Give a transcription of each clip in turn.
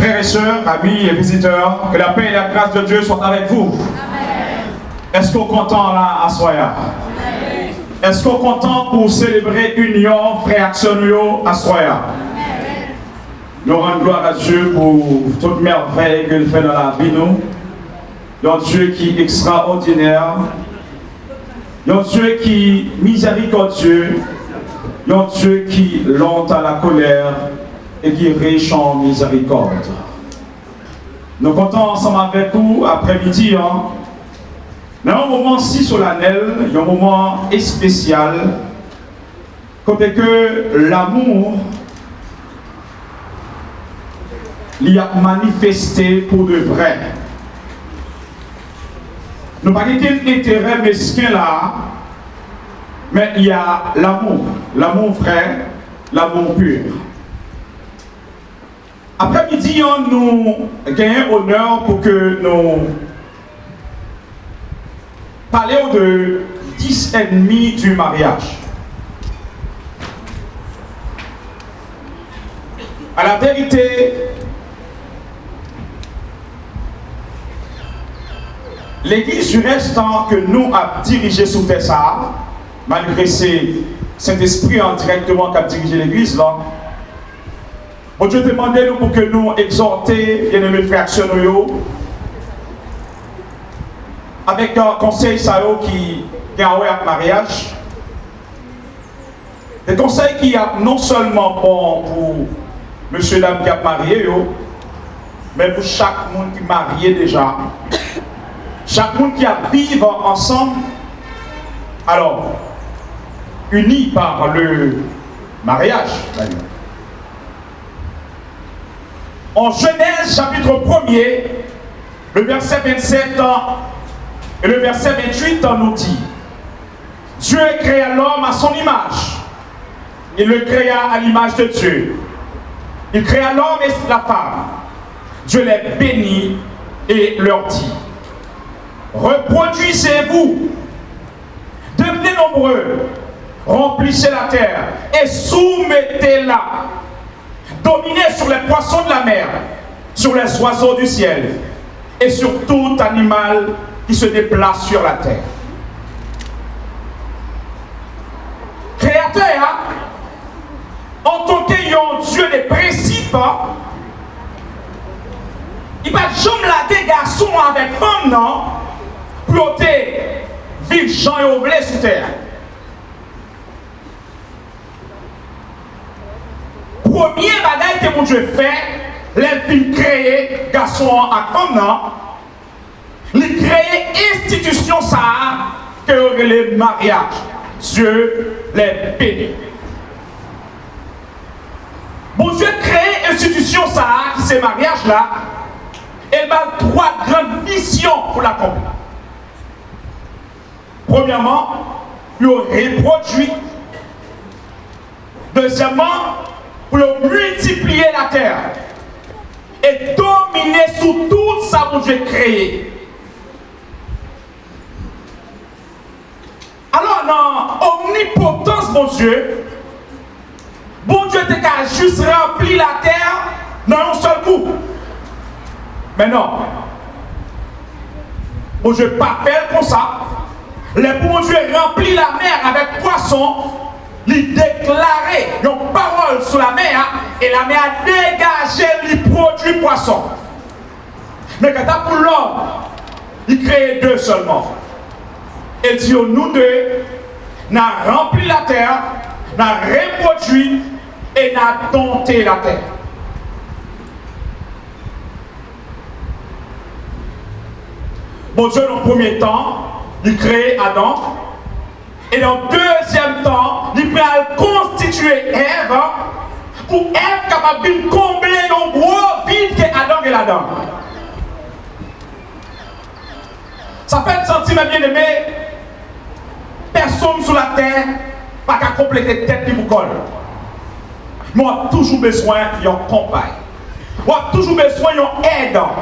Frères et sœurs, amis et visiteurs, que la paix et la grâce de Dieu soient avec vous. Est-ce qu'on est content là à Soya? Est-ce qu'on est content pour célébrer union, frère Axonio à Soya? Nous rendons gloire à Dieu pour toute merveille qu'il fait dans la vie, nous. Un Dieu qui est extraordinaire. Un Dieu qui est miséricordieux. Un Dieu qui est lent à la colère et qui est riche en miséricorde. Nous comptons ensemble avec vous après-midi. Dans un moment si solennel, un moment spécial, côté que l'amour l'y a manifesté pour de vrai. Nous n'avons pas qu'un intérêt mesquin là, mais il y a l'amour vrai, l'amour pur. Après-midi, nous gagnons honneur pour que nous parlions de 10 ennemis du mariage. À la vérité, l'Église du restant que nous avons dirigé sous ça, malgré cet esprit indirectement qui a dirigé l'Église là, bon Dieu demandait nous pour que nous exhorter, bien-aimés frères Axonio, avec un conseil qui est en mariage, des conseils qui sont non seulement bon pour monsieur et dame qui a marié, mais pour chaque monde qui est marié déjà. Chaque monde qui a vivre ensemble, alors, unis par le mariage, d'ailleurs. En Genèse, chapitre 1er, le verset 27 et le verset 28 nous dit: Dieu créa l'homme à son image. Il le créa à l'image de Dieu. Il créa l'homme et la femme. Dieu les bénit et leur dit: reproduisez-vous, devenez nombreux, remplissez la terre et soumettez-la. Dominez sur les poissons de la mer, sur les oiseaux du ciel et sur tout animal qui se déplace sur la terre. Créateur, en tant qu'ayant Dieu des principes, il ne va jamais laguer garçon avec femme, non? Pour vivre Jean et Oblé sur terre. Premier bagage que mon Dieu fait, les filles créer garçon à femme, non? Il crée institution ça que les mariages. Dieu les bénit. Bon Dieu crée institution ça qui c'est mariage là. Elle a trois grandes missions pour l'accomplir. Premièrement, pour reproduire. Deuxièmement, pour multiplier la terre. Et dominer sur tout ça que Dieu créé. Alors, dans omnipotence, mon Dieu t'a juste rempli la terre dans un seul coup. Mais non. Bon Dieu pas faire comme ça. Le bon Dieu remplit la mer avec poissons. Il déclarait une parole sur la mer et la mer a dégagé les produits poissons. Mais quand pour l'homme, il crée deux seulement. Et dit nous deux, nous avons rempli la terre, nous avons reproduit et nous avons dompté la terre. Bon Dieu, dans le premier temps, il crée Adam. Et dans le deuxième temps, il peut constituer Ève pour être capable de combler le gros vide que Adam et là-dedans. Ça fait un sentiment bien aimé. Personne sur la terre n'a qu'à compléter tête qui vous colle. Moi, j'ai toujours besoin d'un compagne. Moi, j'ai toujours besoin d'un aidant.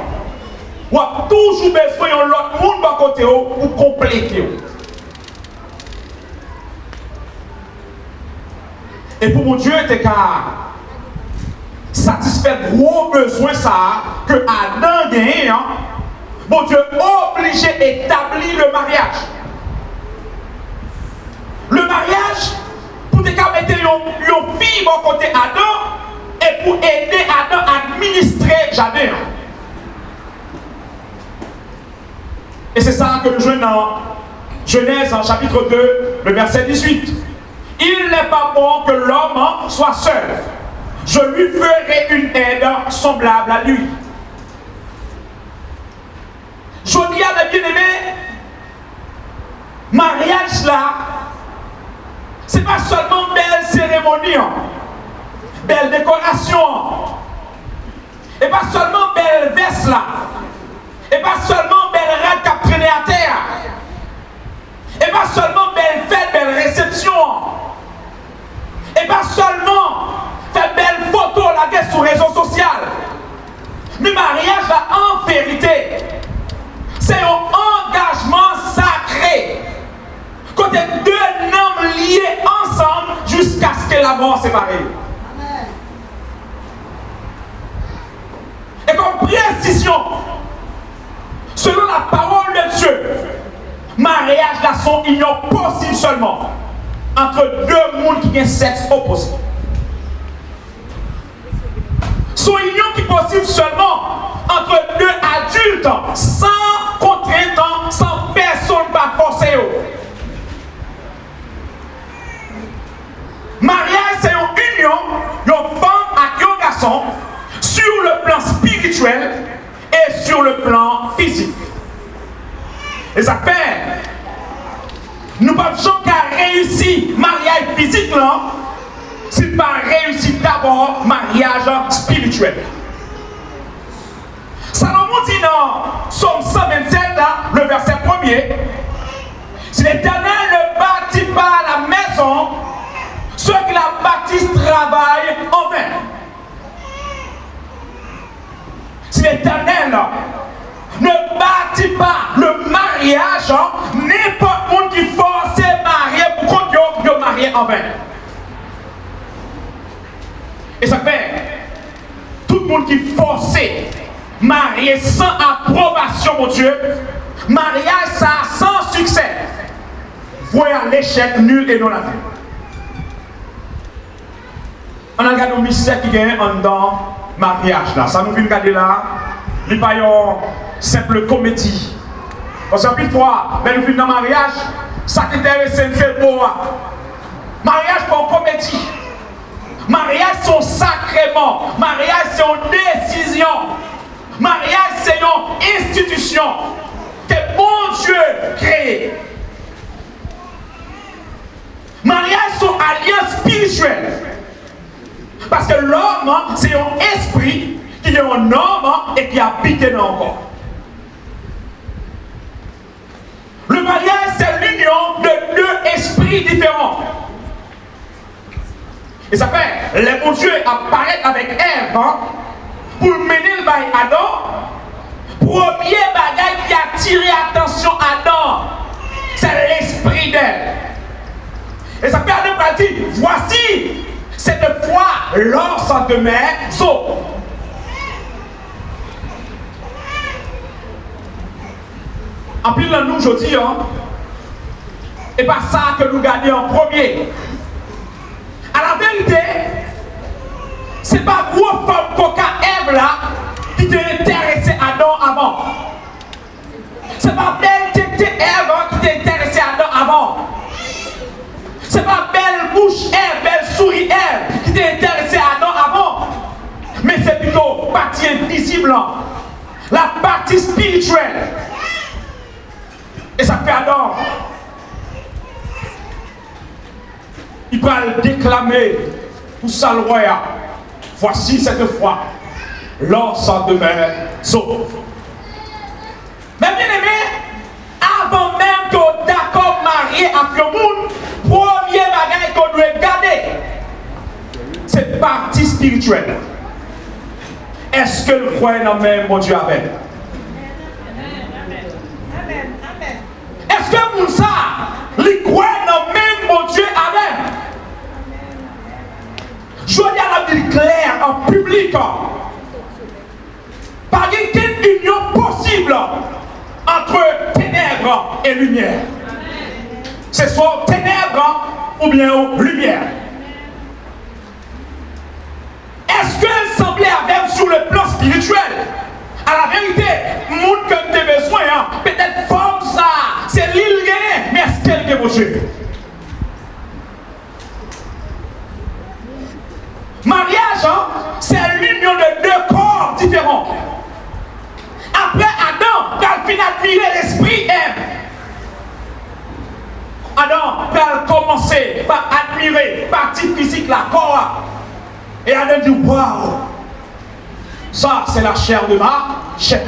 Moi, j'ai toujours besoin d'un autre monde à côté pour compléter. Et pour mon Dieu, t'es qu'à satisfait gros besoin ça que Adam gagne, hein, bon Dieu obligé d'établir le mariage. Le mariage, pour te mettre une fille bon côté Adam et pour aider Adam à administrer jardin. Et c'est ça que nous jouons dans Genèse en chapitre 2, le verset 18. Il n'est pas bon que l'homme soit seul. Je lui ferai une aide semblable à lui. Je dis à mes bien-aimés, mariage là, c'est pas seulement belle cérémonie, belle décoration, et pas seulement belle veste là, et pas seulement belle rade qui a traîné à terre, et pas seulement belle fête, belle réception, et pas seulement faire belle photo la guerre sur les réseaux sociaux. Mais mariage là, en vérité, c'est un engagement sacré. Quand deux hommes liés ensemble jusqu'à ce que la mort sépare. Et comme précision, selon la parole de Dieu, mariage là sont union possible seulement entre deux mondes qui ont un sexe opposé. Son union qui est possible seulement entre deux adultes sans contrainte, sans personne pas forcer. Mariage, c'est une union d'une femme avec un garçon sur le plan spirituel et sur le plan physique. Et ça fait, nous ne pouvons jamais réussir mariage physique là, si nous pas réussir d'abord mariage spirituel. Salomon dit dans Psaume 127, là, le verset 1er, si l'Éternel ne bâtit pas la maison, ceux qui la bâtissent travaillent en vain. Si l'Éternel ne bâtit pas le mariage, n'importe monde qui force marier pour qu'on ait marié en vain. Et ça fait tout le monde qui force marier sans approbation, mon Dieu, mariage ça sans succès. Voyez l'échec nul et non la vie. On a regardé le mystère qui gagne en dedans mariage là. Ça nous vient regarder là. Il n'y a pas une simple comédie. Parce que fois, mais nous venons dans le mariage, ça qui intéresse c'est pour moi. Mariage pour une comédie. Mariage c'est un sacrement. Mariage c'est une décision. Mariage c'est une institution que bon Dieu crée. Mariage c'est une alliance spirituelle. Parce que l'homme, c'est un esprit qui est un homme et qui habite dans le corps. Le mariage, c'est l'union de deux esprits différents. Et ça fait, les bon Dieu apparaissent avec Ève pour mener le bail Adam. Premier bagage qui a attiré l'attention Adam, c'est l'esprit d'Ève. Et ça fait, Adam a dit, voici. Cette fois, l'or s'en demeure sauf. En plus, nous, je dis, et pas ça que nous gagnons en premier. À la vérité, c'est pas gros femme coca Ève là qui t'a intéressé à Adam avant. C'est pas belle tété Ève qui t'a intéressé à Adam avant. C'est pas belle bouche Ève, belle souris Ève qui t'a intéressé à Adam avant. Mais c'est plutôt partie invisible, la partie spirituelle. Et ça fait Adam. Il va le déclamer pour sa loi. Voici cette fois, l'or s'en demeure sauf. Mais bien aimé, avant même que d'accord marié avec le monde, premier bagage qu'on doit garder, c'est partie spirituelle. Est-ce que le croyant dans même mon Dieu avec? Est-ce que Moussa, le croyant dans même mon Dieu avec? Je dis à la ville claire en public. Pas une union possible entre ténèbres et lumière. C'est soit ténèbres ou bien lumière. Est-ce qu'elle semblait avec sur le plan spirituel? À la vérité, monde que tu as besoin, hein, peut-être femme ça, c'est l'île, mais est-ce qu'elle est bougée? Mariage, hein, c'est l'union de deux corps différents. Après Adam, quand il a admiré l'esprit aime. Adam a commencé par admirer partie physique, la corps. Et Adam dit, waouh, ça c'est la chair de ma chair.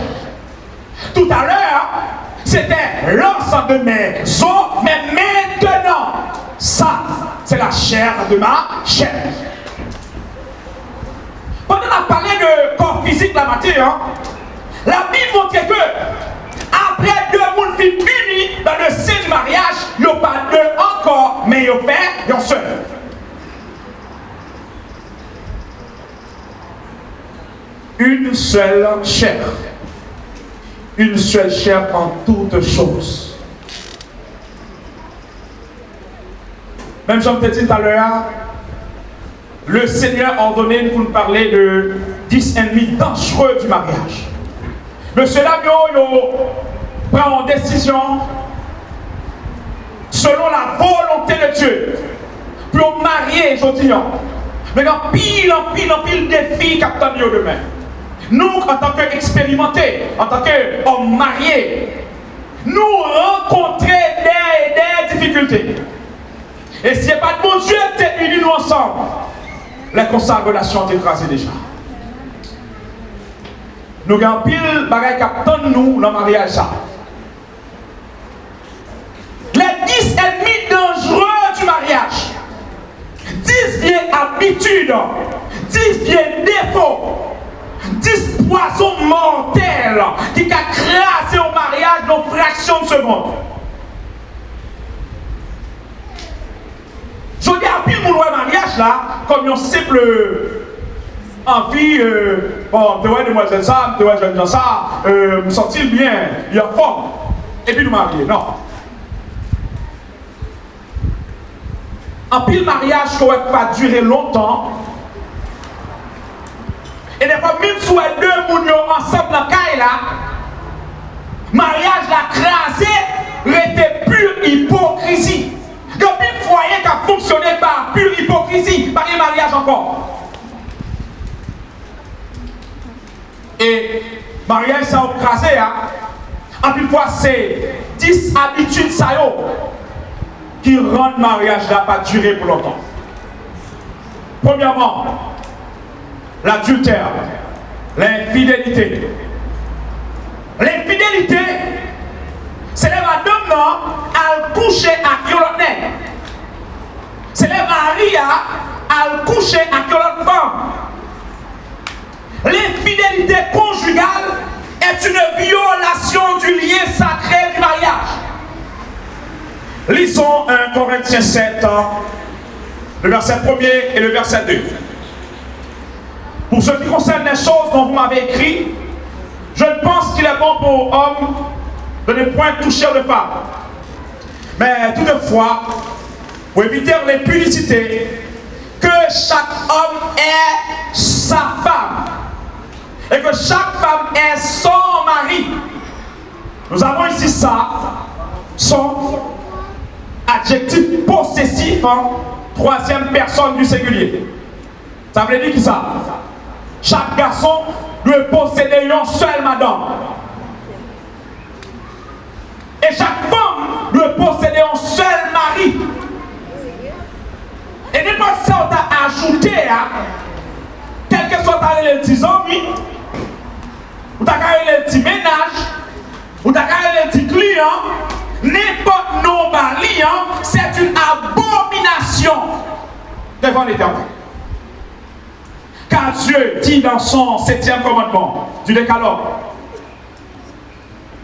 Tout à l'heure, c'était l'ensemble de mes os, mais maintenant, ça c'est la chair de ma chair. Pendant qu'on a parlé de corps physique la matière, hein, la Bible montre que après deux mondes unis dans le sein du mariage, il n'y a pas deux encore, mais il y a fait un seul. Une seule chair. Une seule chair en toutes choses. Même si on te dit tout à l'heure, le Seigneur a ordonné pour nous parler de 10 ennemis dangereux du mariage. Monsieur Lamio prend une décision selon la volonté de Dieu pour marier aujourd'hui. Mais en pile défi captain demain. Nous, en tant qu'expérimentés, en tant qu'hommes mariés, nous rencontrons des difficultés. Et s'il n'y a pas de bon Dieu qui est unis nous ensemble, la consagration est écrasée déjà. Nous avons pile bagaille qui attendent nous dans le mariage. Les 10 ennemis dangereux du mariage. 10 vieilles habitudes. 10 vieilles défauts. 10 poisons mortels qui ont crasé au mariage dans une fraction de seconde. Je dis à pile mon mariage là, comme une simple envie, bon, tu vois, demoiselle ça, tu vois, jeune ça, me sentir bien, il y a forme, et puis nous marier. Non. En pile mariage qui n'aurait pas duré longtemps, et des fois, même si les deux mounions ensemble dans le cas là, mariage la crasé, était pure hypocrisie. Il y a un foyer qui a fonctionné par pure hypocrisie, par un mariage encore. Et mariage ça a crasé, hein. En plus fois c'est 10 habitudes ça qui rendent mariage là pas durer pour longtemps. Premièrement, l'adultère, l'infidélité. L'infidélité, c'est les madame non à coucher à Kyolotne. C'est les maris à coucher à Kyolotne femme. L'infidélité conjugale est une violation du lien sacré du mariage. Lisons 1 Corinthiens 7, le verset 1er et le verset 2. Pour ce qui concerne les choses dont vous m'avez écrit, je pense qu'il est bon pour homme de ne point toucher les femmes. Mais toutefois, pour éviter l'impudicité, que chaque homme ait sa femme. Et que chaque femme ait son mari. Nous avons ici ça, son adjectif possessif, troisième personne du singulier. Ça veut dire qui ça? Chaque garçon doit posséder une seule madame. Et chaque femme doit posséder un seul mari. Et n'importe ça, on t'a ajouté, quel que soit les petits amis, ou t'as les petits ménages, ou t'as les petits clients, n'importe nos mari, c'est une abomination devant l'Éternel. Car Dieu dit dans son 7e commandement du Décalogue,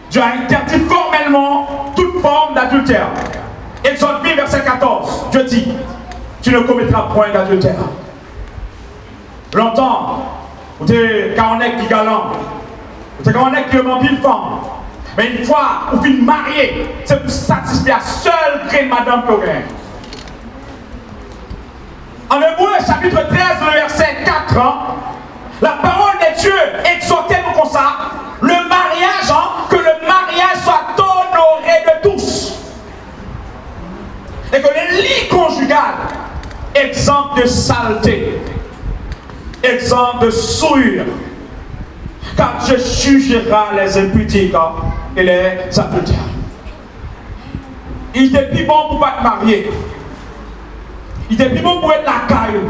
Dieu a interdit formellement toute forme d'adultère. Exode 8, verset 14, Dieu dit, tu ne commettras point d'adultère. Longtemps, vous êtes carnet qui galant, vous êtes carnet qui aime une femme. Mais une fois, vous finissez marié, c'est pour satisfaire seul gré madame que vous avez. En Hébreu, chapitre 13, le verset 4, la parole de Dieu exhortait nous comme ça, le mariage, que le mariage soit honoré de tous. Et que le lit conjugal, exempt de saleté, exempt de souillure, car Dieu jugera les impudiques et les adultères. Il était plus bon pour ne pas te marier. Il était plus bon pour être la caillou.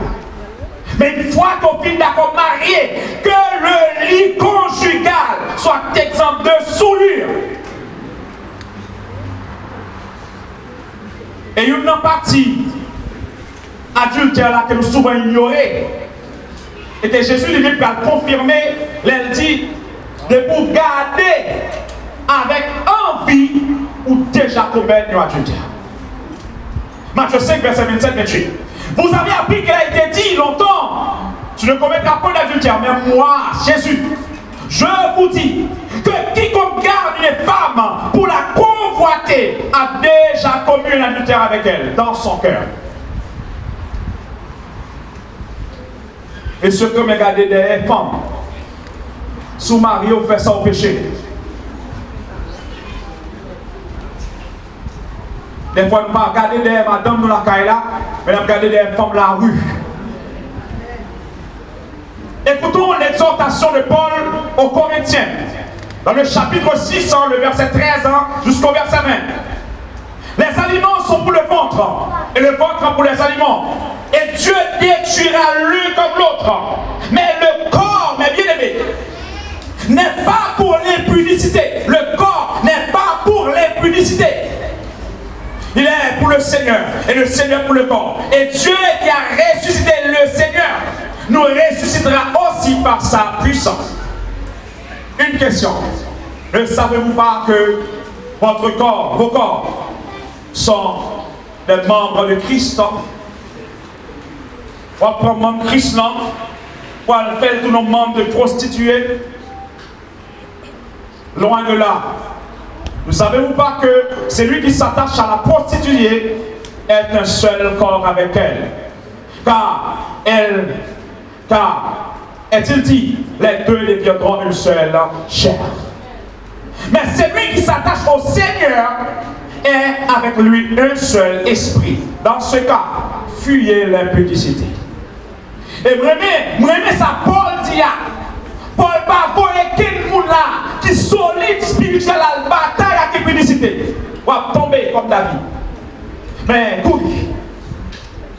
Mais une fois qu'on finit d'accord marié, que le lit conjugal soit exempt de souillure. Et une partie adultère là que nous souvent ignoré. Et que Jésus lui va confirmer, il dit, de vous garder avec envie ou déjà commettre un adultère. Matthieu 5, verset 27-28. Vous avez appris qu'il a été dit longtemps, tu ne commettras pas d'adultère, mais moi, Jésus, je vous dis que quiconque garde une femme pour la convoiter a déjà commis un adultère avec elle dans son cœur. Et ceux qui me gardent des femmes, sous mari, on fait ça au péché. Des fois, nous ne regardons des madames dans la caille là, mais nous regardons des femmes dans la rue. Écoutons l'exhortation de Paul aux Corinthiens, dans le chapitre 6, le verset 13 jusqu'au verset 20. Les aliments sont pour le ventre, et le ventre pour les aliments. Et Dieu détruira l'un comme l'autre. Mais le corps, mes bien-aimés, n'est pas pour l'impudicité. Le corps n'est pas pour l'impudicité. Il est pour le Seigneur et le Seigneur pour le corps. Et Dieu qui a ressuscité le Seigneur nous ressuscitera aussi par sa puissance. Une question. Ne savez-vous pas que votre corps, vos corps, sont des membres de Christ? On prend membre de Christ, non? On fait tous nos membres de prostituées. Loin de là. Ne savez-vous pas que celui qui s'attache à la prostituée est un seul corps avec elle? Car est-il dit, les deux deviendront une seule chair. Mais celui qui s'attache au Seigneur est avec lui un seul esprit. Dans ce cas, fuyez l'impudicité. Et vraiment, ça Paul dit, Paul pas pour les monde là qui solide spirituel à la bataille avec l'impudicité. On va tomber comme David. Mais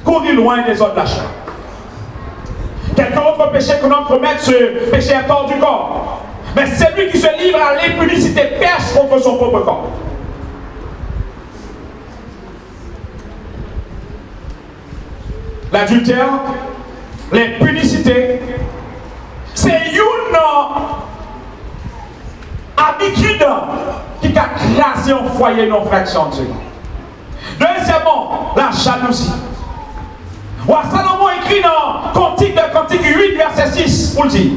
courir loin des autres d'achat. Quelqu'un autre péché que l'on commet, ce péché est hors du corps. Mais celui qui se livre à l'impudicité perce contre son propre corps. L'adultère, l'impudicité, c'est une habitude qui a crasé un foyer dans fraction de seconde. Deuxièmement, la jalousie. Salomon écrit dans Cantique de Cantique 8, verset 6, pour dire,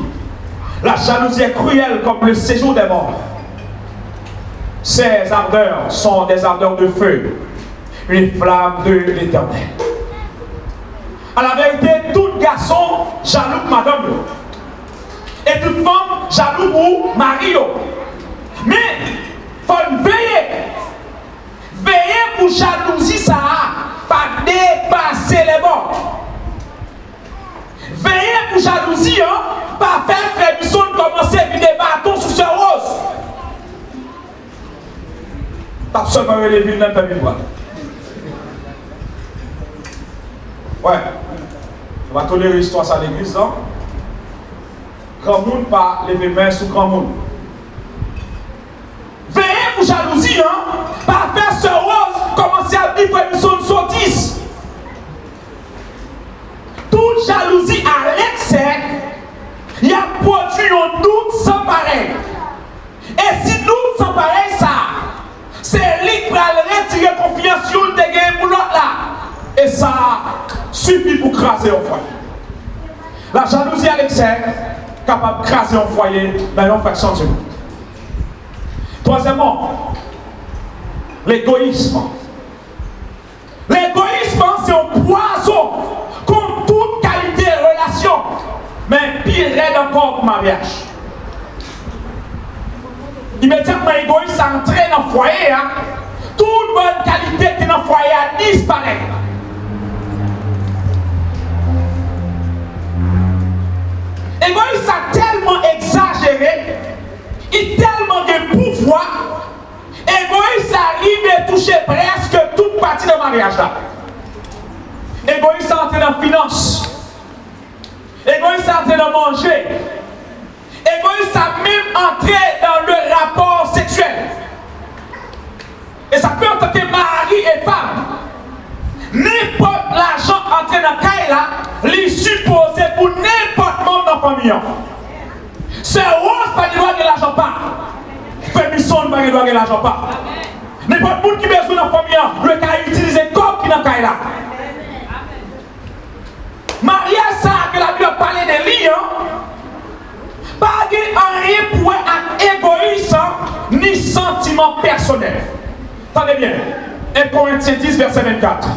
la jalousie est cruelle comme le séjour des morts. Ces ardeurs sont des ardeurs de feu, une flamme de l'Éternel. À la vérité, tout garçon jaloux pour madame. Et toute femme jaloux pour mari. Mais il faut veiller. Veiller pour jalousie, ça pas dépasser les bords. Veiller pour jalousie, pas faire Frédisson commencer à vider des bâtons sous ce rose. Pas seulement les villes dans ta vie. Ouais. On va tolérer l'histoire à l'église, non? Grand monde pas lever main sous grand monde. Veillez pour jalousie, pas faire ce rose, commencer à vivre une zone sottise. Toute jalousie à l'excès, il y a produit un doute sans pareil. Et si doute sans pareil, ça, c'est lui qui va retirer confiance sur le dégât pour l'autre là. Et ça suffit pour craser au foyer. La jalousie à l'excès, capable de craser un foyer dans une fraction de seconde. Troisièmement, l'égoïsme. L'égoïsme, c'est un poison contre toute qualité de relation, mais pire encore pour le mariage. Immédiatement, l'égoïsme entre dans le foyer, hein? Toute bonne qualité qui est dans le foyer a disparu. L'égoïsme a tellement exagéré, il a tellement de pouvoir. L'égoïsme arrive à toucher presque toute partie du mariage là. L'égoïsme est entré dans la finance. L'égoïsme est entré dans manger. L'égoïsme a même entré dans le rapport sexuel. Et ça peut en tant que mari et femme. N'importe l'argent entré dans le caille là, il supposé pour n'importe monde dans la famille. C'est rose pas de droit de l'argent pas. Fémison pas de droit de l'argent pas. N'importe monde qui a besoin dans la famille, le cas utiliser comme qui dans le caille là. Mariage ça que la Bible parlé de lui, pas de rien pour un égoïsme ni sentiment personnel. Attendez bien. 1 Corinthiens 10, verset 24.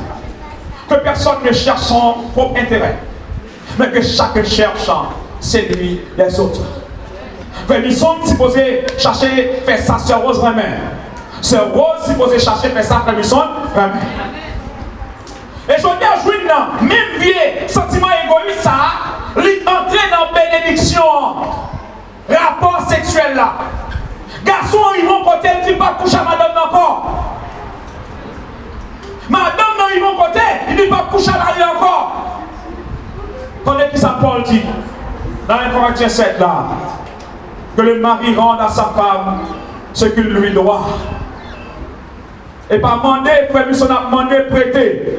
Que personne ne cherche son propre intérêt, mais que chacun cherche celui des autres. Nous sommes supposés chercher faire ça, Sœur Rose Remen. Sœur Rose supposée chercher faire ça, Frère Misson Remen. Et je dis jouer dans même vieux sentiment égoïste, ça, il entrer dans la bénédiction, rapport sexuel là. Garçon, ils vont côté, il ne dit pas coucher à madame encore. Madame, non, ils vont côté, il ne dit pas coucher à mari encore. Attendez qui ça Paul dit dans 1 Corinthiens 7 là, que le mari rende à sa femme ce qu'il lui doit. Et pas demander, frère Misson a demandé prêter.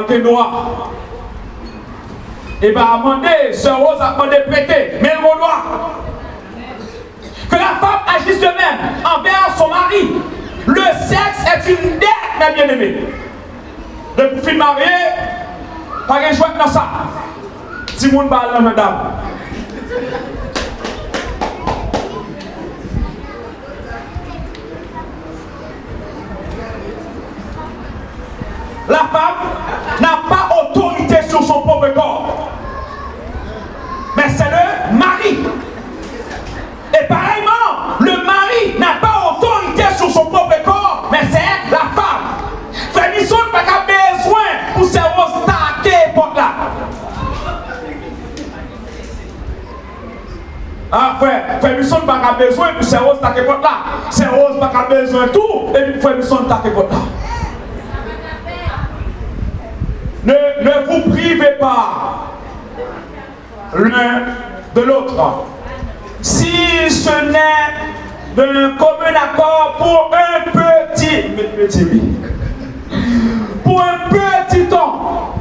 Qu'il doit. Et pas demander, Sœur Rose a demandé prêter, mais elle doit. Que la femme agisse de même envers son mari. Le sexe est une dette, mes bien-aimés. Depuis fin marié, pas de jouet dans ça. Si vous ne parlez pas, madame. La femme n'a pas autorité sur son propre corps. Mais c'est le mari. Et pareillement, le mari n'a pas autorité sur son propre corps, mais c'est la femme. Frère Misson n'a pas besoin pour se restaquer pour là. Ah frère Misson n'a pas besoin pour se restaquer pour là. C'est Rose n'a pas besoin de tout, et puis frère Misson n'a pas pour là. Ne vous privez pas l'un de l'autre. Si ce n'est d'un commun accord pour un petit temps,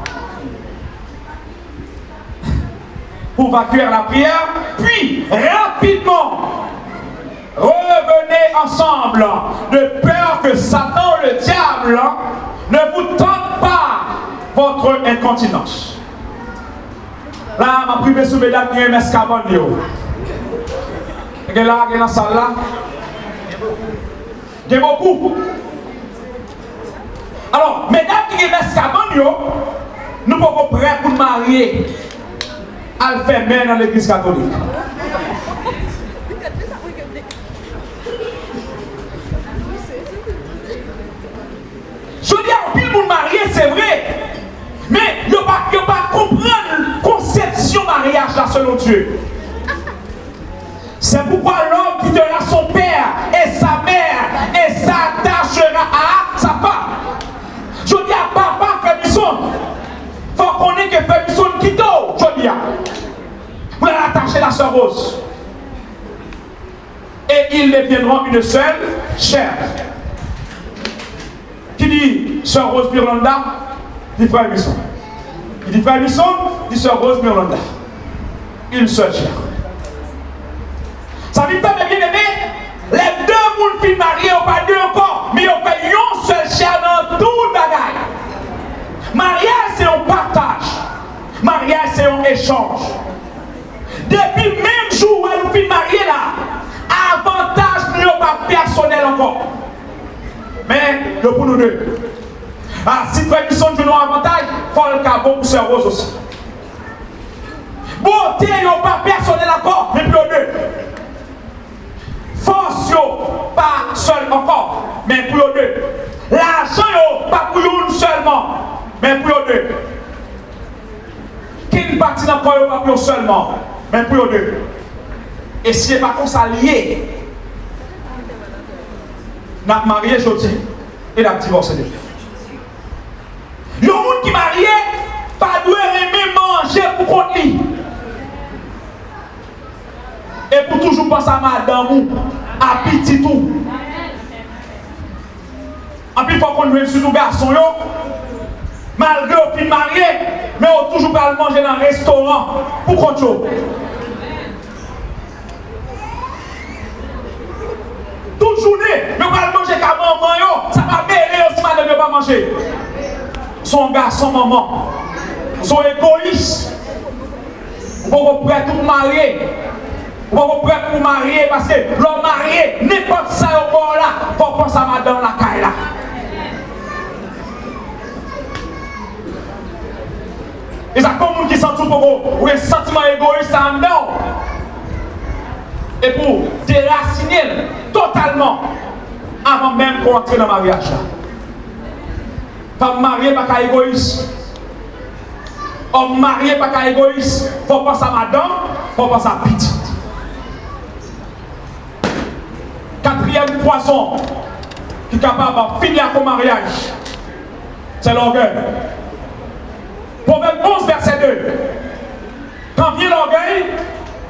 pour vainquer la prière, puis rapidement revenez ensemble, de peur que Satan, le diable, ne vous tente pas votre incontinence. Là, ma privée sous mesdames qui est mescabon. Et là, dans la salle là, il y a beaucoup. Alors, mesdames qui sont escabon, nous pouvons prêts pour nous marier à le faire même dans l'église catholique. Je dis à pile pour marier, c'est vrai. Mais il ne va pas comprendre la conception mariage là selon Dieu. C'est pourquoi l'homme quittera son père et sa mère et s'attachera à sa femme. Je dis à papa, frère Misson, il faut qu'on ait que frère Misson quitte. Je dis à. Vous allez attacher la sœur Rose. Et ils deviendront une seule chair. Qui dit sœur Rose Miranda? Dit frère Misson. Il dit frère Misson, dit sœur Rose Miranda. Une seule chair. Ça veut dire, bien aimé, les deux moules filles mariés n'ont pas deux encore, mais ils ont fait une seule chair dans tout le bagage. Mariage, c'est un partage. Mariage, c'est un échange. échange. Depuis le même jour où nous finissons mariés là, avantage nous pas personnel encore. Mais le pour nous deux. Ah, si frère nous sommes un avantage, il faut le cas bon pour ces roses aussi. Beauté n'est pas personnel encore, mais pour nous deux. Force n'est pas seul encore, mais pour nous deux. L'argent n'est pas pour nous seulement, mais pour nous deux. Qui ne partit encore pas pour nous seulement, mais pour nous deux. Et si n'est pas comme ça lié, nous avons marié aujourd'hui et nous avons divorcé depuis. Le monde qui est marié, pas doit aimer manger pour contre lui. Et pour toujours penser à madame, à petit tout. En plus, il faut qu'on nous sur nos garçons, malgré au fin marié, mais on toujours pas manger dans un restaurant pour contre eux. Toute journée, nous pas manger qu'à maman, ça va mêler aussi madame ne pas manger. Son garçon, maman, sont égoïstes. Vous pouvez prêt pour marier. Vous pouvez prêt pour marier parce que l'homme marié, n'importe ça au bord là, il faut penser à madame la caille là. Et ça comme qui sent tout pour un sentiment égoïste en dedans. Et pour déraciner totalement avant même pour entrer dans le mariage. Femme mariée pas qu'à égoïste. Homme marié pas qu'à égoïste. Faut penser à madame, faut penser à petite. Quatrième poison qui est capable de finir avec le mariage, c'est l'orgueil. Proverbe 11, verset 2. Quand vient l'orgueil,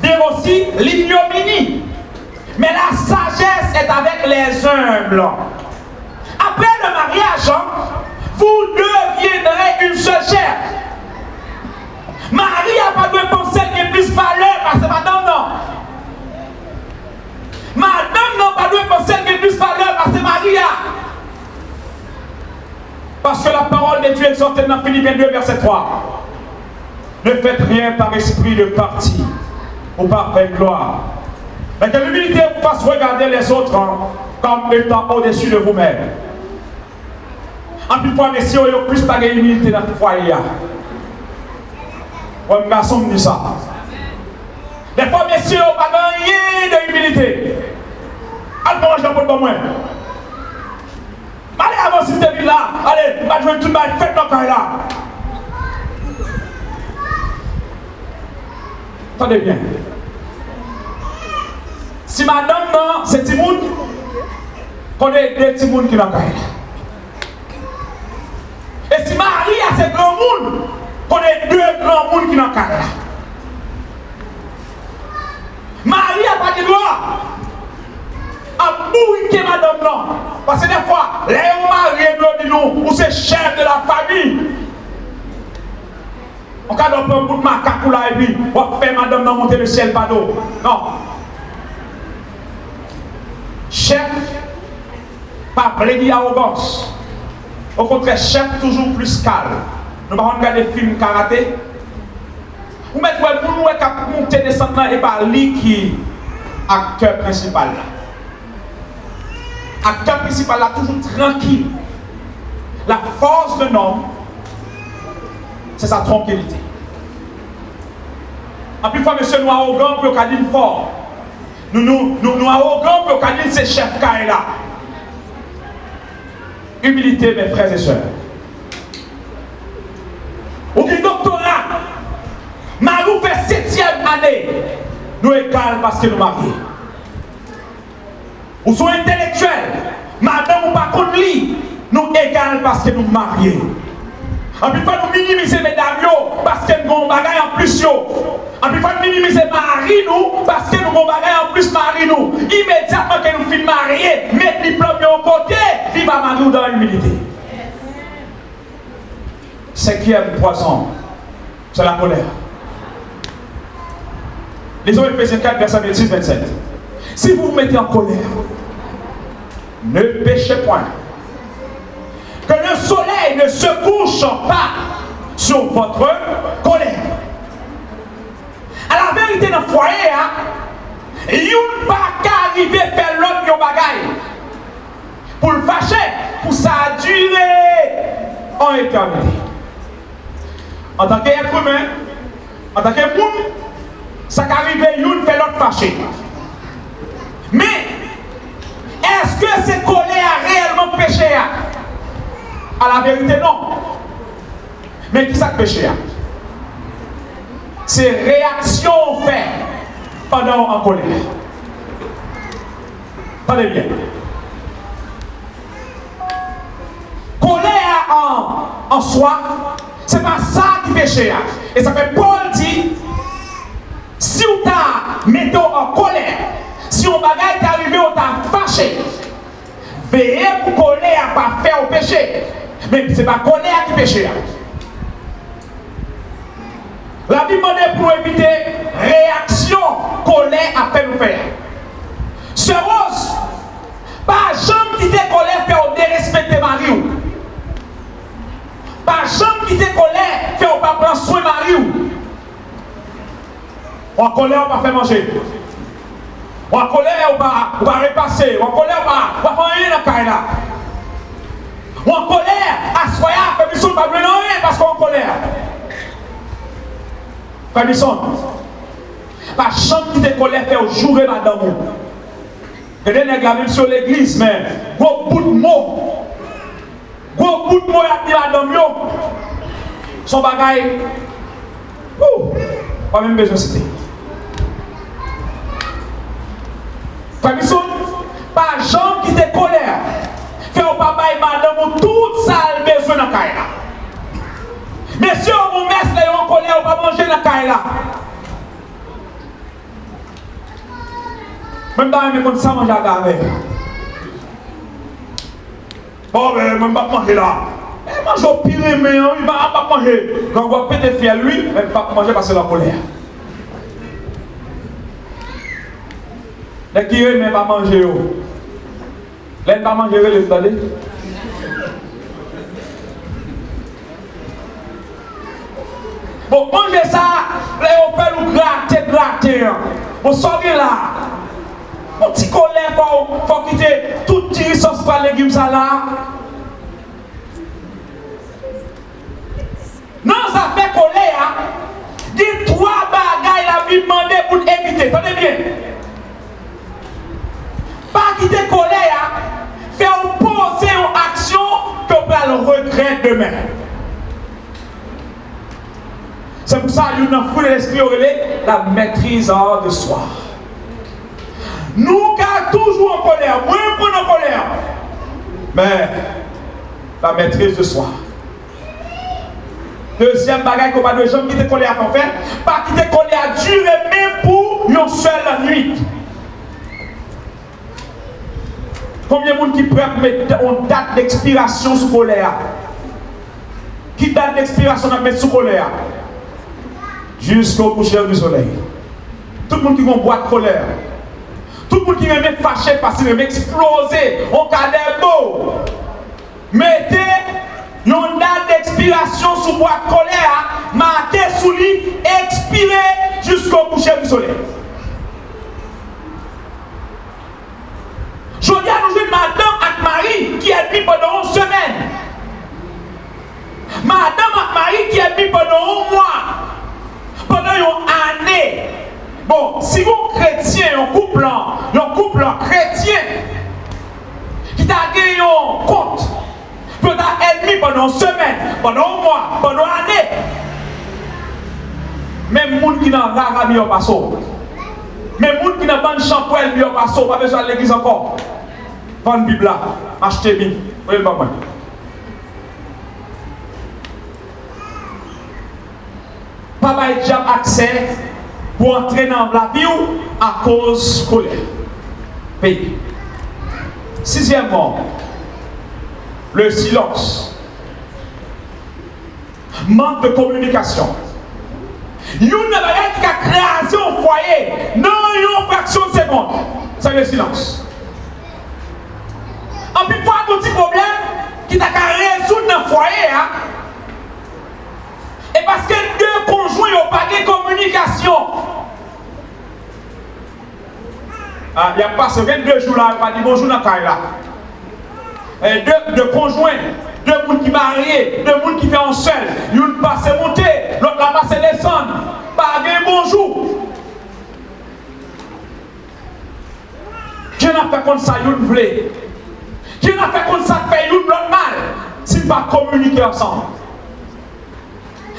vient aussi l'ignominie. Mais la sagesse est avec les humbles. Après le mariage, vous deviendrez une seule chair. Marie n'a pas besoin de penser qu'il y a plus valeur parce que madame non. Madame n'a pas besoin de penser qu'il y a plus valeur parce que Marie a. Parce que la parole de Dieu exhorte dans Philippiens 2, verset 3. Ne faites rien par esprit de parti ou par vaine gloire. Mais que l'humilité vous fasse regarder les autres comme étant au-dessus de vous-même. En plus, fois, messieurs, il y a plus pas d'humilité dans le foyer. Un garçon me dit ça. Des fois, messieurs, il n'y a pas rien d'humilité. Allez, moi, je n'ai pas de moi. Allez, avant si tu là, allez, je vais tout le monde faire dans le là. Attendez bien. Si madame, non, c'est Timoun, qu'on est des Timoun qui n'ont pas. Et si Marie a ces grands monde, qu'on est deux grands monde qui n'ont pas. Marie a pas de droit à mourir madame non. Parce que des fois, les maris nous, ou c'est chef de la famille. On ne peut pas prendre un bout de macaque pour la et puis, on va faire madame non monter le ciel pas d'eau. Non. Chef, pas plein d'arrogance. Au contraire, chef toujours plus calme. Nous ne pouvons pas regarder des films karaté. Vous mettez le monde qui a monté descendre et par lui qui est acteur principal là. Acteur principal là toujours tranquille. La force d'un homme, c'est sa tranquillité. En plus, monsieur, nous arrogants pour le dire fort. Nous arrogants pour le dire c'est chef Kaila. Humilité, mes frères et sœurs. Ou qui doctorat, Marou fait 7e année. Nous égal parce que nous marions. Ou sont intellectuels, madame ou pas contre lui, nous égal parce que nous marions. En plus, il faut nous minimiser mesdames parce que nous avons des bagages en plus. En plus, il faut nous minimiser mari nous parce que nous avons des bagages en plus mari nous. Immédiatement que nous finissons mariés, mettre les diplômes au côté, vivre à Marie dans l'humilité. 5e poison, c'est la colère. Les hommes Éphésiens 4, verset 26-27. Si vous vous mettez en colère, ne péchez point. Que le soleil ne se couche pas sur votre colère. À la vérité, dans le foyer, il n'y a pas qu'à arriver à faire l'autre bagaille. Pour le fâcher, pour ça durer en éternité. En tant qu'être humain, en tant que monde, ça qui arrive, il fait l'autre fâcher. Mais, est-ce que c'est collé à réellement péché? À la vérité, non. Mais qui ça péché? C'est réaction fait pendant en colère. Attendez bien. Colère en soi, c'est pas ça qui péché. Et ça fait Paul dit, si on t'a mis en colère, si on bagaille est arrivé, on t'a fâché, veillez pour colère pas faire au péché. Mais c'est pas colère qui péché. La Bible demande pour éviter réaction, colère à faire nous faire. Ce rose, pas jamais quitter colère faire dérespecter Marie. Pas jamais quitter colère faire pas prendre soin Marie. En colère, on va faire manger. En colère, on va repasser. En colère, on va faire rien dans la caille. En colère, à soya, fait mission pas rien parce qu'on en colère. Famison, pas chambre qui te colère fait au jour et madame. Et des nègres même sur l'église, mais gros bout de mots. Gros bout de mots à dire madame yo. Son bagaille. Pas même besoin de citer. Famison, pas chambre qui te colère. Fait au papa et madame tout ça le besoin dans la caille. Messieurs, vous mettez là en colère, on va manger dans la caille là. Même dans les ça manger à gaver. Bon, mais même pas manger là. Il mange au pire, mais il va pas manger. Quand on va péter fier lui, il va pas manger parce que la colère. Les qui ne pas manger. Les ne pas manger, les attendez. Bon, manger ça, là, on fait le gratter. On sort de là. Mon petit colère, il faut quitter toute petite sauce pour les légumes ça là. Non, ça fait colère. Dit trois bagailles la Bible demande pour éviter. Tenez bien. Pas quitter colère, faire poser une action que vous allez le regret demain. C'est pour ça que nous avons l'esprit la maîtrise de soi. Nous sommes toujours en colère, moins en colère. Mais la maîtrise de soi. Deuxième bagage qu'on va de gens qui te colère à faire, pas quitter colère durer même pour une seule nuit. Combien de monde qui prêt à mettre une date d'expiration sous colère? Qui date d'expiration à mettre sous colère? Jusqu'au coucher du soleil. Tout le monde qui va boire de colère. Tout le monde qui va me fâcher parce qu'il va m'exploser au cadavre. Mettez une date d'expiration sous boîte de colère, marquée sous lui, expiré jusqu'au coucher du soleil. Je dis à nous une madame et Marie qui est mis pendant une semaine. Madame et Marie qui est mis pendant un mois. Pendant une année. Bon, si vous chrétien, un couple chrétien qui t'a gagné un compte, peut être ennemi pendant une semaine, pendant un mois, pendant une année. Même les gens qui n'ont pas mis au passo. Même les gens qui n'ont pas de shampoing mis au passo, pas besoin de l'église encore. Prends une Bible là, achetez Bible. Voyez pas moi. Papa a déjà accès pour entrer dans la vie à cause de colère. Pays. Sixièmement, le silence. Manque de communication. Il y a une barrière qui a créé un foyer dans une fraction de seconde. C'est le silence. En plus, il y a un petit problème qui t'a résoudre dans le foyer. Et parce que deux conjoints n'ont pas de communication, Il y a passé 22 jours là, il m'a dit bonjour dans la là. Et deux conjoints, deux personnes qui mariés, deux personnes qui fait en seul. Une passe monter, l'autre la passe descendre. Pas de bonjour. Qui n'a fait comme ça, une voulait. Qui n'a fait comme ça, fait une l'autre mal. Si pas communiquer ensemble.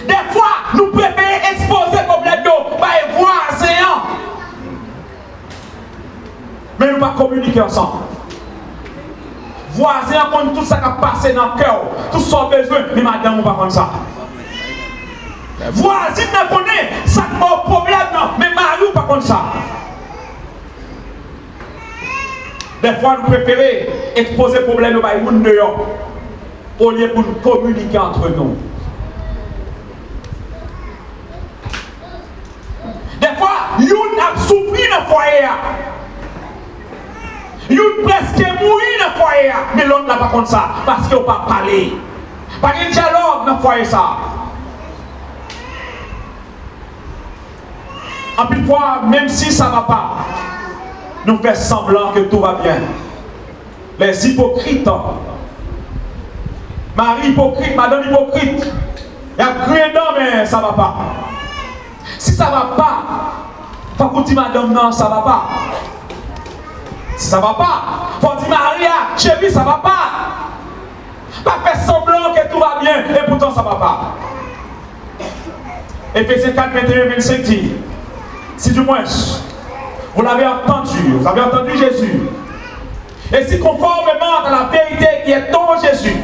Des fois, nous préférons exposer le problème par les voisins. Mais nous ne pas communiquer ensemble. Voisins connaissent tout ça qui a passé dans le cœur, tout son besoin, mais madame, on ne va pas comme ça. Voisins ne connaissent ça qui a un problème, mais mari, on pas comme ça. Des fois, nous préférons exposer le problème par les gens dehors, au lieu pour nous communiquer entre nous. Des fois, nous avons souffert dans le foyer. Nous presque mourir dans le foyer. Mais l'autre n'a pas comme ça. Parce qu'il n'a pas parlé. Pas de dialogue dans le foyer. En plus de fois, même si ça ne va pas, nous faisons semblant que tout va bien. Les hypocrites. Marie hypocrite, madame hypocrite. Il y a crié non, mais ça ne va pas. Si ça ne va pas, il faut qu'on dise madame non, ça ne va pas. Si ça ne va pas, il faut dire Maria, chérie, ça ne va pas. Pas faire semblant que tout va bien et pourtant ça ne va pas. Éphésiens 4, 21, 25 dit, si du moins vous l'avez entendu Jésus, et si conformément à la vérité qui est en Jésus,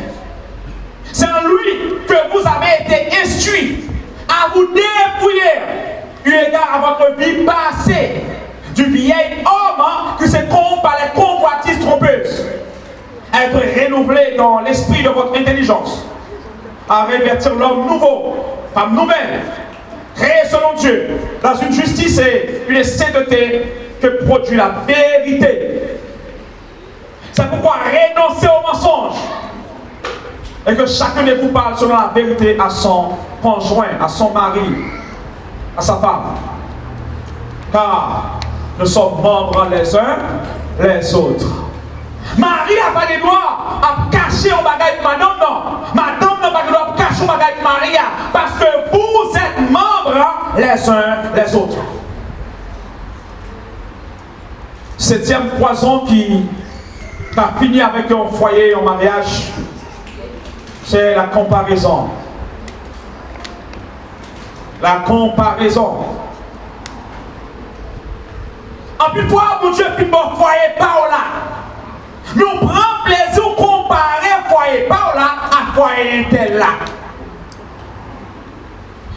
c'est en lui que vous avez été instruits à vous dépouiller eu égard à votre vie passée du vieil homme qui se trompe par les convoitises trompeuses, à être renouvelé dans l'esprit de votre intelligence, à revêtir l'homme nouveau, femme nouvelle, créée selon Dieu, dans une justice et une sainteté que produit la vérité. C'est pourquoi renoncez au mensonge et que chacun de vous parle selon la vérité à son conjoint, à son mari, à sa femme. Car nous sommes membres les uns les autres. Marie n'a pas le droit à cacher au bagage de madame, non. Madame n'a pas le droit à cacher au bagage de Maria, parce que vous êtes membres les uns les autres. Septième poison qui a fini avec un foyer, un mariage, c'est la comparaison. La comparaison. En plus, mon Dieu, puis mon foyer par là. Nous prenons plaisir à comparer foyer par là à foyer tel là.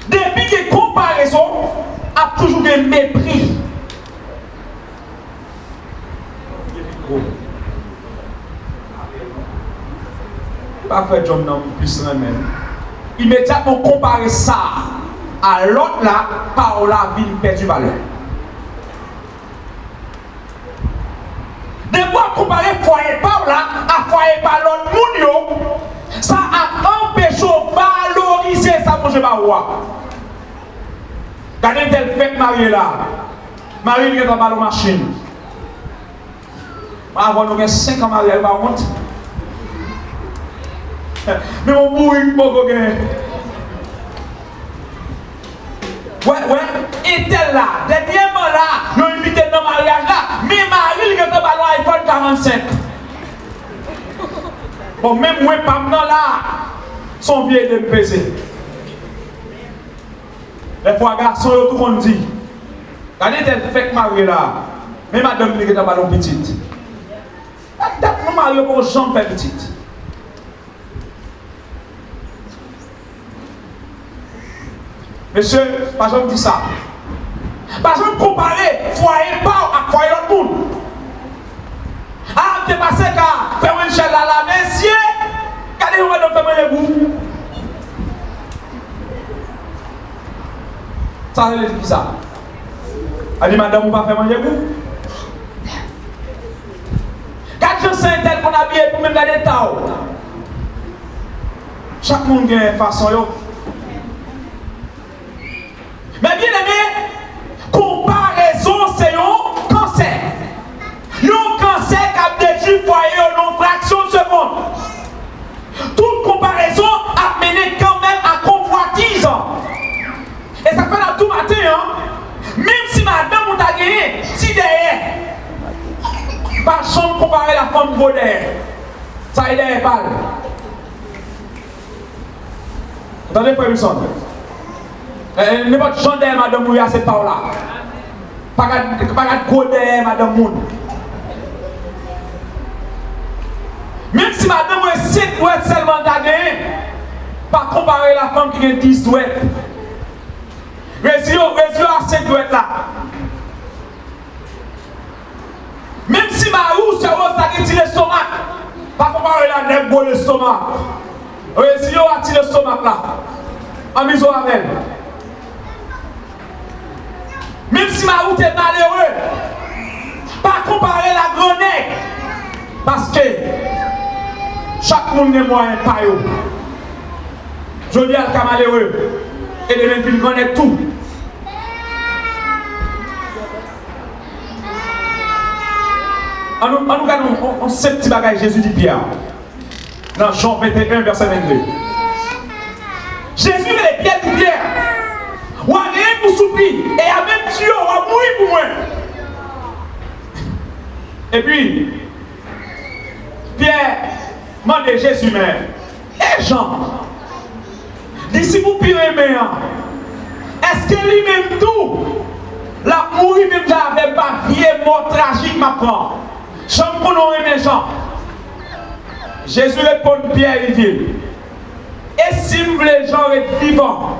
Depuis que comparaison a toujours des mépris. Pas faire John non plus même. Immédiatement comparer ça à l'autre là, par la vie perd du valeur. De quoi comparer foyer par là à foyer par l'autre monde, ça a empêché de valoriser ça pour je vais voir. Regardez tel fait marié là. Marie qui est dans la machine. Avant nous avons 5 ans mariés, elle va honte. Mais on mourit pas qu'on gagne. Ouais, et tel là, dernièrement là, nous invité dans le mariage là, mais Marie qui est dans le iPhone 45. Bon, même moi, pas maintenant là, son vieux de me peser. Les fois, garçon, tout le monde dit, regardez tel fait marié là, mais madame qui est dans le petite. Nous marions pour gens faire petite. Monsieur, pas jamais dit ça. Pas jamais comparer foyer pas à foyer l'autre monde. Ah, tu es passé qu'à faire une chaîne à la messieurs, regardez-vous madame faire manger vous. Ça, c'est ça. Elle dit madame, on va faire manger vous. Quand je sais tel qu'on a habillé pour même garder tao. Chaque monde a une façon yo. Mais bien aimé, comparaison c'est un cancer. détruire foyer en fraction de seconde. Toute comparaison a mené quand même à convoitise. Et ça fait dans tout matin, hein? Même si madame ou t'a gagné, si derrière, pas chambre comparer la femme beau derrière. Ça est derrière balle. Attendez, frère Wilson. N'importe qui derrière madame ou cette parole là. Pas de gros derrière madame Moun. Même si madame ou 7 douettes seulement t'a gagné, pas comparer la femme qui a 10 douettes. Résio à 5 douettes là. Même si Marou, c'est rose qui tire l'estomac, pas comparer la nègre pour l'estomac. Résio a tiré l'estomac là. En mise au avec. Même si Marou est malheureux, pas comparer la grenade. Parce que chaque monde est moyen pas yo. Je dis à le malheureux. Et les mêmes films connaissent tout. En nous regardons, on sait petit bagage Jésus dit Pierre. Dans Jean 21, verset 22. Jésus est Pierre dit Pierre. Ou a rien pour souffrir. Et a même tué, ou a mourir pour moi. Et puis, Pierre demande Jésus même. Et Jean. D'ici vous pire aimé, est-ce que lui-même tout, la mourir même j'avais pas vie mort tragique m'apprend. J'aime qu'on aurait aimé Jean. Jésus répond Pierre et dit, et si vous voulez gens être vivants,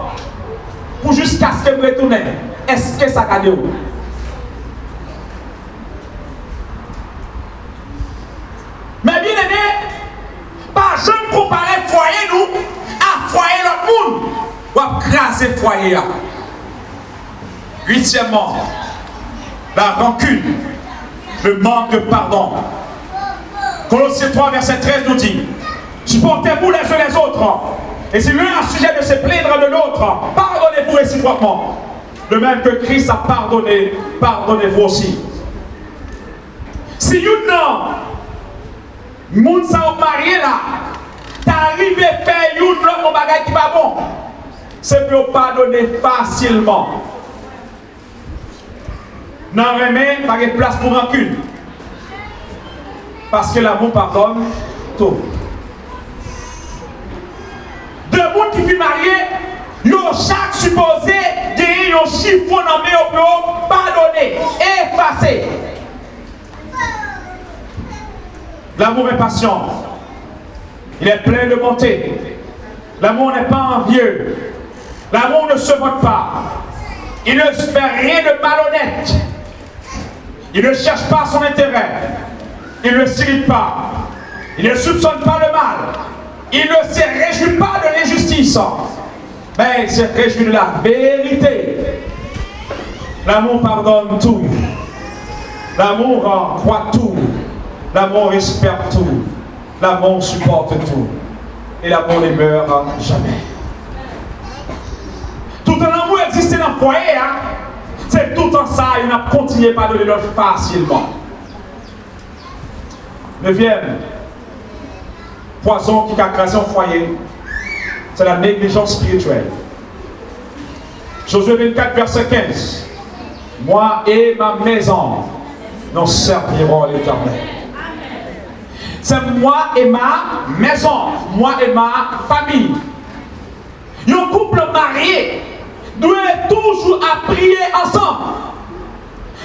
pour jusqu'à ce que vous retournez, est-ce que ça va dire? Mais bien aimé, pas jamais comparer foyer nous à foyer l'autre monde. Ou à craser foyer. Huitièmement, la rancune, le manque de pardon. Colossiens 3, verset 13 nous dit, supportez-vous les uns les autres. Et si l'un a sujet de se plaindre de l'autre, pardonnez-vous réciproquement. De même que Christ a pardonné, pardonnez-vous aussi. Si vous moun sa marié là, t'arrives à faire une autre bagage qui va bon, c'est pour pardonner facilement. Dans les mains, pas de place pour rancune. Parce que l'amour pardonne tout. Deux monde qui sont mariés, ils ont chaque supposé gagner un chiffon dans le pour pardonner, effacer. L'amour est patient. Il est plein de bonté. L'amour n'est pas envieux. L'amour ne se moque pas. Il ne fait rien de malhonnête. Il ne cherche pas son intérêt. Il ne s'irrite pas. Il ne soupçonne pas le mal. Il ne se réjouit pas de l'injustice. Mais il se réjouit de la vérité. L'amour pardonne tout. L'amour croit tout. L'amour espère tout. L'amour supporte tout. Et l'amour ne meurt jamais. Tout un amour existe dans le foyer. Hein? C'est tout en ça. Il n'a continué à donner l'autre facilement. Neuvième poison qui a crasé un foyer, c'est la négligence spirituelle. Josué 24, verset 15. Moi et ma maison, nous servirons l'Éternel. C'est moi et ma maison, moi et ma famille. Un couple marié doit toujours à prier ensemble.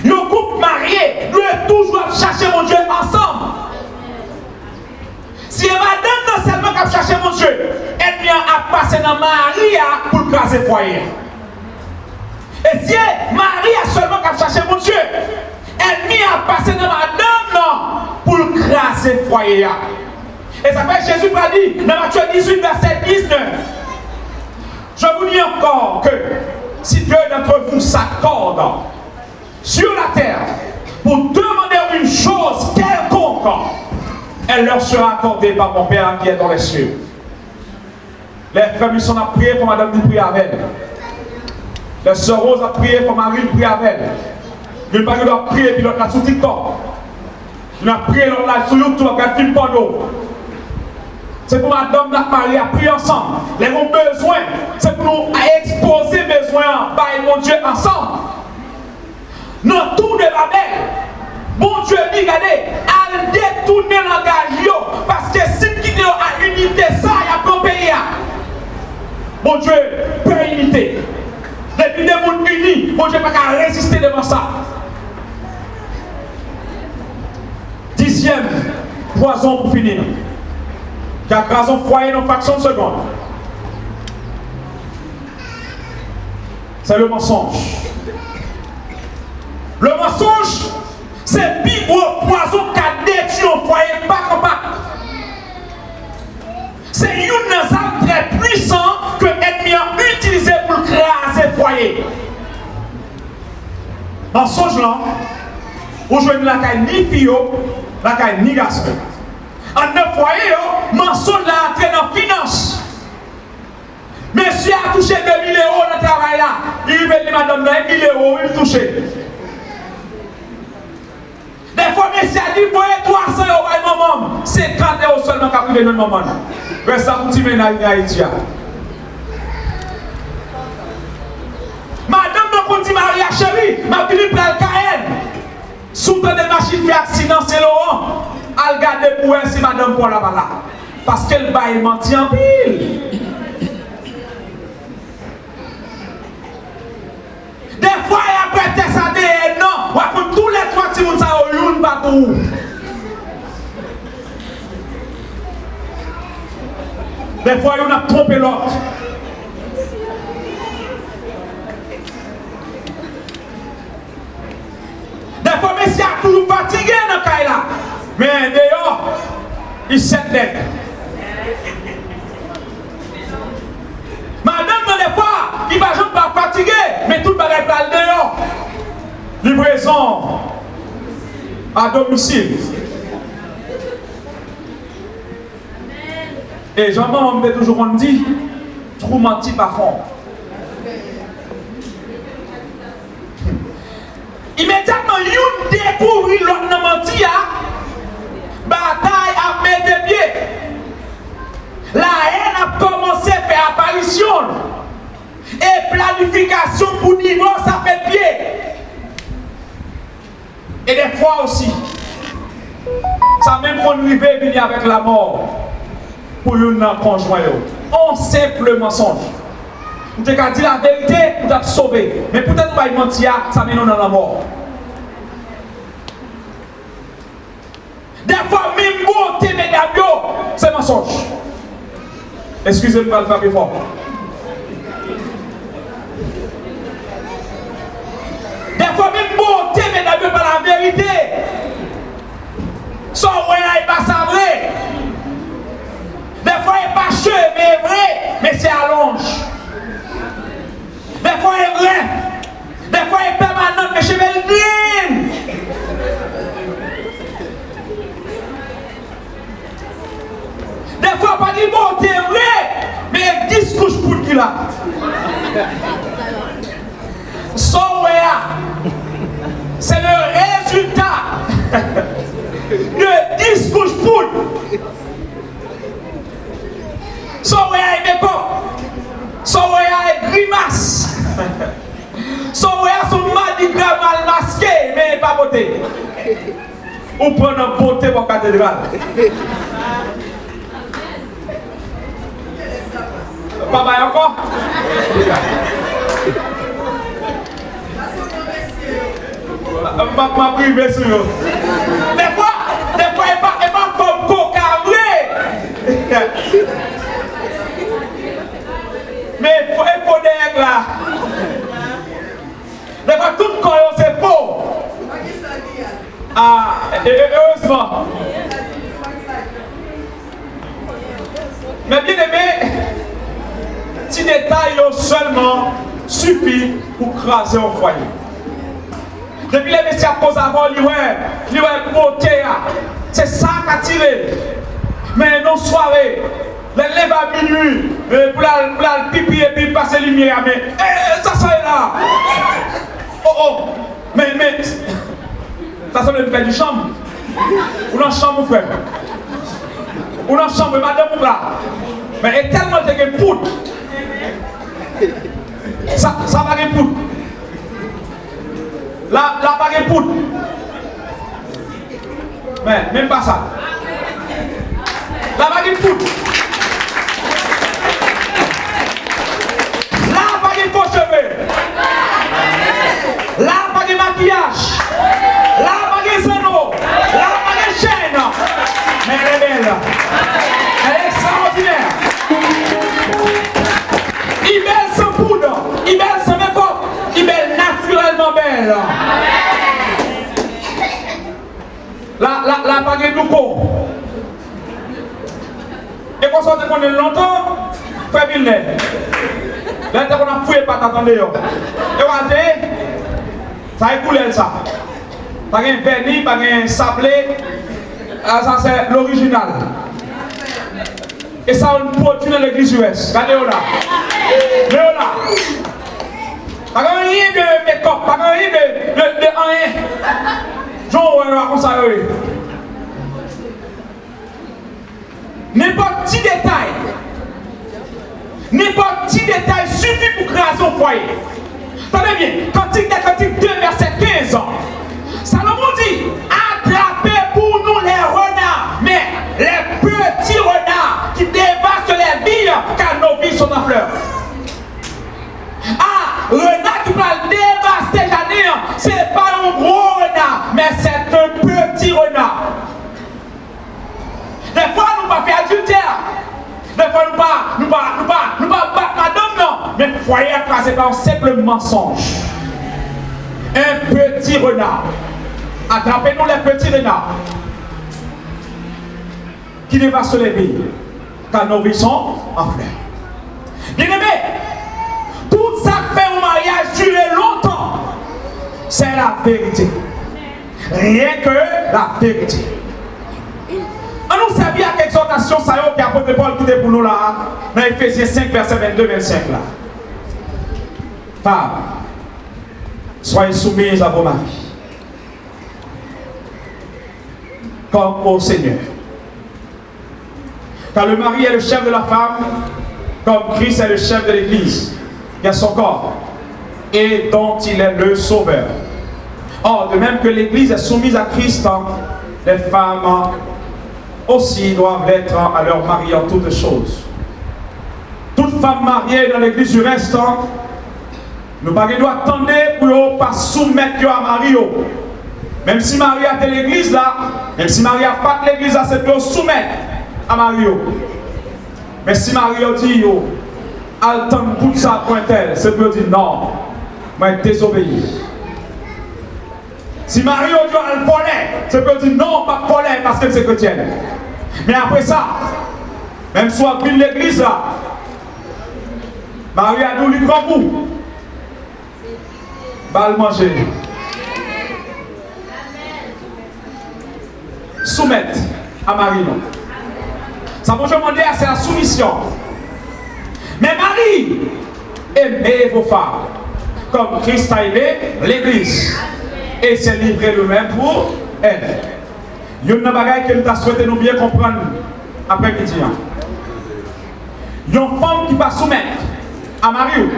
Un couple marié doit toujours chercher mon Dieu ensemble. Si madame non seulement qui chercher mon Dieu, elle vient à passer dans Maria pour craser le foyer. Et si Maria seulement qui chercher mon Dieu, elle vient à passer dans madame non pour craser le foyer. Et ça fait Jésus a dit dans Matthieu 18, verset 19. Je vous dis encore que si deux d'entre vous s'accordent sur la terre pour demander une chose quelconque, elle leur sera accordée par mon Père qui est dans les cieux. Les frères sont à prier pour madame nous prier avec elle. Les sœurs Rose a prié pour Marie prier avec elle. Le pari doit prier puis l'autre là sur TikTok. Nous avons prié l'autre là sur YouTube, regarde film porno. C'est pour madame et Marie à prier ensemble. Les bons besoins, c'est pour nous exposer besoins par mon Dieu ensemble. Dans tout de Babel, bon Dieu dit, regardez, à détourner le langage, parce que si qui a unité, ça, il y a pas pays. Bon Dieu, peut unité. Depuis des mondes unis, bon Dieu n'a pas qu'à résister devant ça. 10e poison pour finir. Qui a grâce au foyer dans fraction de seconde. C'est le mensonge. Le mensonge, c'est le plus gros poison qui a détruit un foyer pas comme pas. C'est une arme très puissante que l'ennemi a utilisé pour craser le foyer. Mensonge là, aujourd'hui, la caille ni fille, la caille ni garçon. En neuf foyers, mensonge là entré dans la finance. Monsieur a touché 2 000 euros dans le travail là. Il veut dire madame, 1 000 euros, il touche. Des fois, monsieur a dit, voyez 300 euros à maman. 50 euros seulement qu'à priver notre maman. Reste à petit ménage en Haïti. Madame, nous dit Maria chérie, ma fille pour le Cayenne. Sous des machines qui accident, c'est Laurent. Elle garde pour elle si madame pour là-bas là. Parce qu'elle va y mentir en pile. Des fois, il y a prêté sa DN, non. Pour tous les 3 petits mouns, ça a eu une babou. Des fois, il y a trompé l'autre. Des fois, monsieur a toujours fatigué dans le cas là. Mais d'ailleurs, il s'est tête. Madame, des fois, il va juste pas fatigué, mais tout le monde va dehors. Livraison à domicile. Et Jean-Maman me dit toujours, on dit, trop menti par fond. Immédiatement, il découvre l'autre menti, bataille à mettre des pieds. La haine a commencé à faire apparition. Et planification pour niveau, ça fait pied. Et des fois aussi, ça même qu'on arrive venir avec la mort pour une conjoint. On simple mensonge. Vous avez dit la vérité, vous êtes sauvé. Mais peut-être pas mentir, ça mène dans la mort. Des fois, même beauté, mesdames, c'est mensonge. Excusez-moi de faire plus fort. Des fois, même beauté, mesdames, par la vérité. Son moyen n'est pas ça vrai. Des fois, il n'est pas cheveux, mais vrai, mais c'est allonge. Des fois, il est vrai. Des fois, il est permanent, mais cheveux green. Des fois, pas dit bon, t'es vrai, mais il discours pour qui là. C'est le résultat de discours pour. Est mécontent. Est grimace. Son mardi gras mal masqué, mais pas beauté. Ou prendre beauté pour la cathédrale. Papa, encore? Ma privée sur eux. Des fois, il n'est pas comme cocabré. Mais il faut des là. Des fois, tout le corps, c'est faux. Ah, heureusement. Mais bien aimé, petit détail seulement suffit pour craser un foyer. Depuis les messieurs posent avant, ils ont beauté. C'est ça qui a tiré. Mais non soirée, les lèvres à minuit, pour la pipi et puis passer la lumière. Mais ça soit là. Oh, mais ça semble une belle chambre. Ou dans la chambre, mon frère. Ou dans la chambre, madame, ou là. Mais il est tellement de poudre. Ça va de poudre. La bague poudre. Mais même pas ça. La bague poudre. La bague faux cheveux. La bague maquillage. La bague zano. La bague chaîne. Mais elle est belle. Elle est extraordinaire. Il est belle sans poudre. Il est belle sans make-up. Il est belle naturellement belle. La bague du corps. Et qu'on sorte qu'on est longtemps, frère Villeneuve. Là, on a fouillé pas t'attendre. Et regardez, ça a écoulé ça. Pas un vernis, pas un sablé. Ça c'est l'original. Et ça on produit dans l'église US. Regardez là. Là. Pas rien de make-up, pas rien de rien. Genre, on va comme ça. N'importe petit détail suffit pour créer son foyer. Tenez bien, Cantique 2, verset 15. Salomon dit, attrapez pour nous les renards, mais les petits renards qui dévastent les villes, car nos villes sont en fleurs. Ah, renard qui va dévaster Janine, c'est pas un gros renard, mais c'est un petit renard. Des fois, nous ne pas faire adultère. Des fois, nous ne pas battre madame, non. Mais le foyer écrasé par un simple mensonge. Un petit renard. Attrapez-nous les petits renards qui dévastent les villes, car nos vies sont en fleurs. Bien aimé, tout ça fait un mariage durer longtemps. C'est la vérité. Rien que la vérité. On nous servir à l'exhortation, ça y est, l'apôtre Paul qui est pour nous là, dans Ephésiens 5, verset 22-25 là. Femmes, soyez soumises à vos maris, comme au Seigneur. Car le mari est le chef de la femme, comme Christ est le chef de l'Église, qui est son corps, et dont il est le sauveur. Or, de même que l'Église est soumise à Christ, les femmes aussi doivent l'être à leur mari en toutes choses. Toute femme mariée dans l'église du reste, nous ne pouvons pas attendre pour ne pas soumettre à Marie. Même si Marie a l'église là, même si Marie n'a pas l'église là, c'est pour soumettre à Marie. Mais si Marie dit, attendre tout ça pour elle, c'est pour dire non, moi désobéir. Si Marie a dit elle volait, c'est pour dire non, pas voler parce qu'elle est chrétienne. Mais après ça, même si on a pris l'église là, Marie a dit le grand bout. Va le manger. Soumettre à Marie. Non. Ça peut demander, c'est la soumission. Mais Marie, aimez vos femmes, comme Christ a aimé l'église. Et s'est livré lui-même pour elle. Il y a une bagaille que nous avons souhaité nous bien comprendre après-midi. Il y a une femme qui va soumettre à Marie,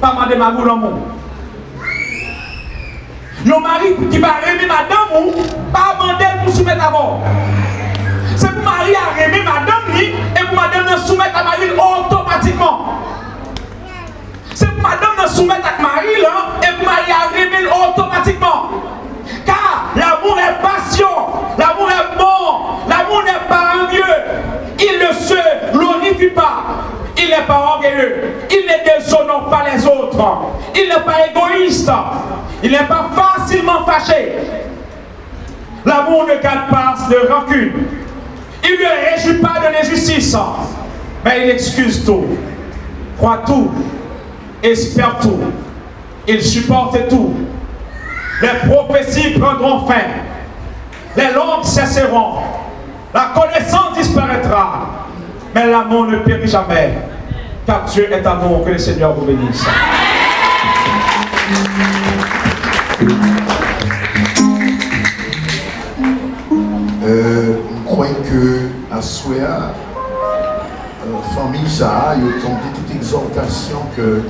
pas demander Marie dans le monde. Il y a un mari qui va aimer madame, pas demander pour soumettre à vous. C'est pour Marie à aimer madame et pour madame de soumettre à Marie automatiquement. C'est pour madame de soumettre à Marie là, et pour Marie à aimer automatiquement. Car l'amour est passion, l'amour est bon, l'amour n'est pas envieux, il ne se glorifie pas, il n'est pas orgueilleux, il ne déshonore pas les autres, il n'est pas égoïste, il n'est pas facilement fâché. L'amour ne garde pas de rancune, il ne réjouit pas de l'injustice, mais il excuse tout, croit tout, espère tout, il supporte tout. Les prophéties prendront fin, les langues cesseront, la connaissance disparaîtra, mais l'amour ne périt jamais, car Dieu est amour. Que le Seigneur vous bénisse. que à Souéa, famille ça, il y a toute exhortation que